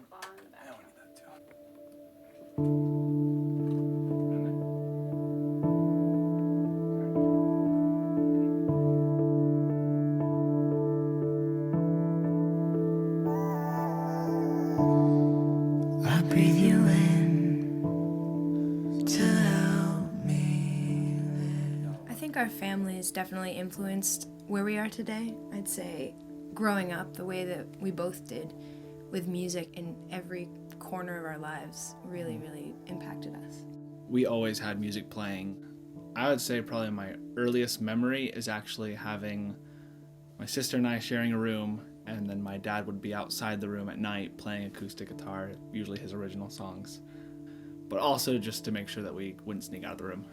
claw in the back. I don't need that too. I breathe you in to help me live. I think our families definitely influenced where we are today. I'd say growing up the way that we both did with music in every corner of our lives really, really impacted us. We always had music playing. I would say probably my earliest memory is actually having my sister and I sharing a room, and then my dad would be outside the room at night playing acoustic guitar, usually his original songs, but also just to make sure that we wouldn't sneak out of the room.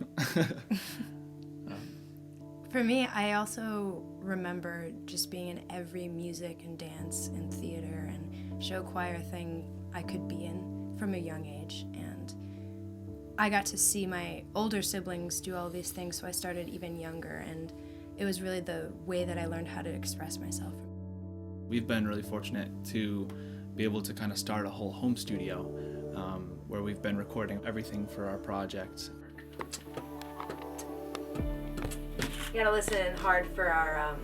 For me, I also remember just being in every music and dance and theater and show choir thing I could be in from a young age. And I got to see my older siblings do all these things, so I started even younger. And it was really the way that I learned how to express myself. We've been really fortunate to be able to kind of start a whole home studio where we've been recording everything for our projects. You gotta listen hard for our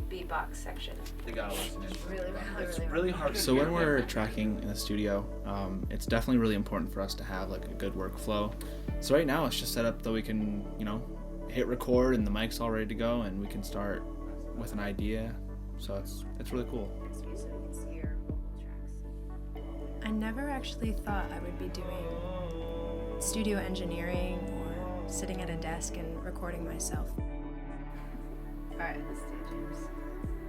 beatbox section. They gotta listen in. It's Really hard. So when we're tracking in the studio, it's definitely really important for us to have like a good workflow. So right now it's just set up that we can, hit record and the mic's all ready to go, and we can start with an idea. So it's really cool. I never actually thought I would be doing studio engineering or sitting at a desk and recording myself. All right, let's do James.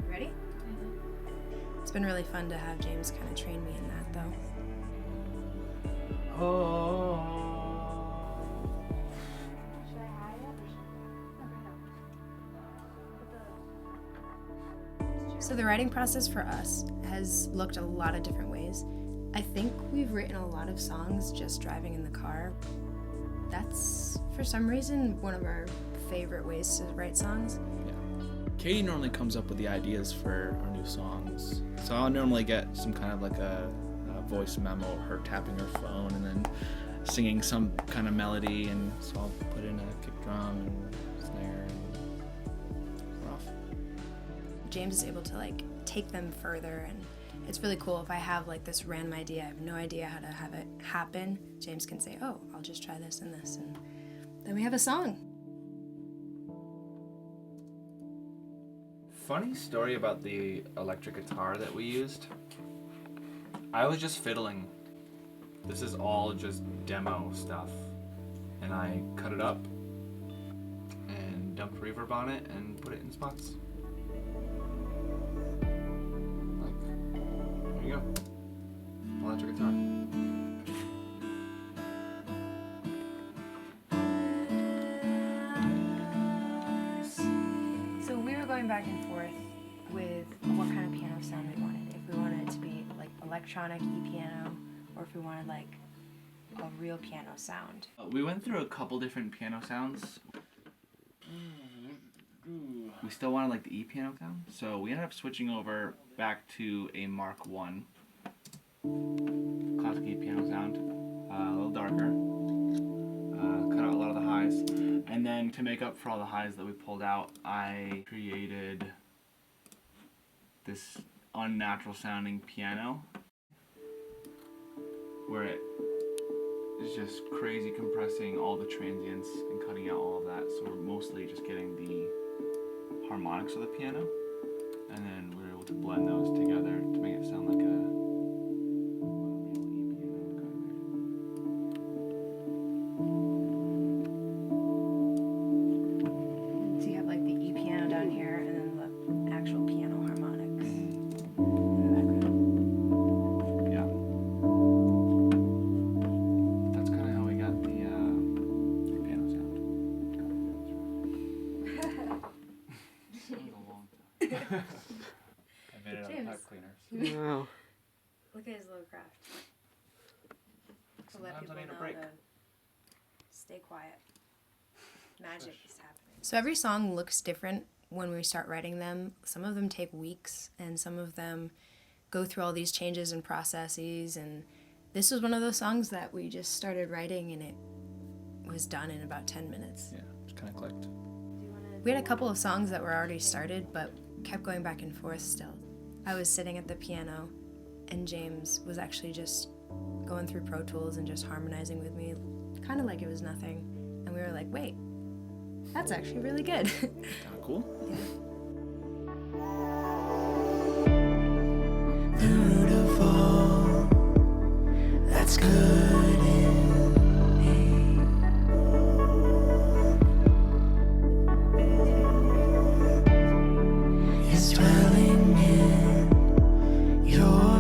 You ready? Mm-hmm. It's been really fun to have James kind of train me in that, though. Should I hide it or no? So the writing process for us has looked a lot of different ways. I think we've written a lot of songs just driving in the car. That's, for some reason, one of our favorite ways to write songs. Katie normally comes up with the ideas for our new songs. So I'll normally get some kind of like a voice memo of her tapping her phone and then singing some kind of melody, and so I'll put in a kick drum and snare and we're off. James is able to take them further, and it's really cool. If I have this random idea, I have no idea how to have it happen, James can say, oh, I'll just try this and this, and then we have a song. Funny story about the electric guitar that we used. I was just fiddling. This is all just demo stuff. And I cut it up and dumped reverb on it and put it in spots. There you go. Electric guitar. Back and forth with what kind of piano sound we wanted. If we wanted it to be electronic e-piano, or if we wanted a real piano sound. We went through a couple different piano sounds. We still wanted the e-piano sound, so we ended up switching over back to a Mark 1 classic e-piano sound, a little darker. Cut out a lot of the highs, and then to make up for all the highs that we pulled out, I created this unnatural sounding piano where it is just crazy compressing all the transients and cutting out all of that, so we're mostly just getting the harmonics of the piano, and then we're able to blend those together to make it sound like a real e-piano kind of thing. Down here, and then the actual piano harmonics in the background. Yeah. That's kind of how we got the piano sound. That was a long time. I made it out of pipe cleaners. Wow. Look at his little craft. To let Sometimes people I need a know break. to stay quiet. Magic is happening. So every song looks different when we start writing them. Some of them take weeks, and some of them go through all these changes and processes, and this was one of those songs that we just started writing and it was done in about 10 minutes. Yeah, just kind of clicked. We had a couple of songs that were already started, but kept going back and forth still. I was sitting at the piano, and James was actually just going through Pro Tools and just harmonizing with me, kind of like it was nothing. And we were like, wait, that's actually really good. Kind of cool. Yeah. The root of all that's good in me is dwelling in your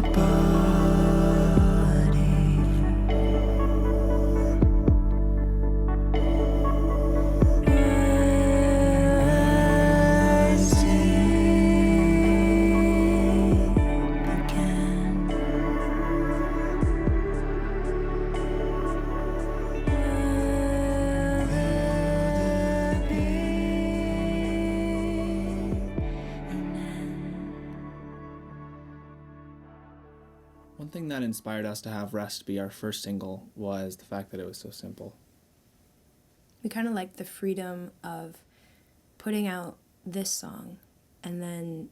One thing that inspired us to have Rest be our first single was the fact that it was so simple. We kind of liked the freedom of putting out this song and then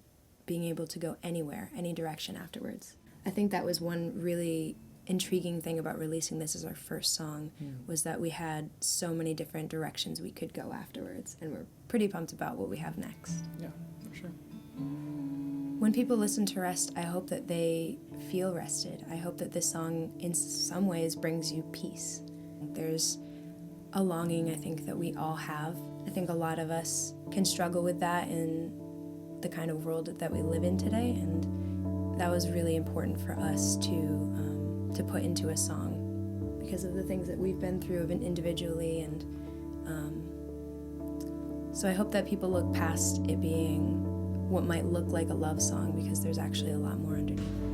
being able to go anywhere, any direction afterwards. I think that was one really intriguing thing about releasing this as our first song, was that we had so many different directions we could go afterwards, and we're pretty pumped about what we have next. Yeah, for sure. When people listen to Rest, I hope that they feel rested. I hope that this song in some ways brings you peace. There's a longing, I think, that we all have. I think a lot of us can struggle with that in the kind of world that we live in today, and that was really important for us to put into a song because of the things that we've been through individually, and so I hope that people look past it being what might look like a love song, because there's actually a lot more underneath.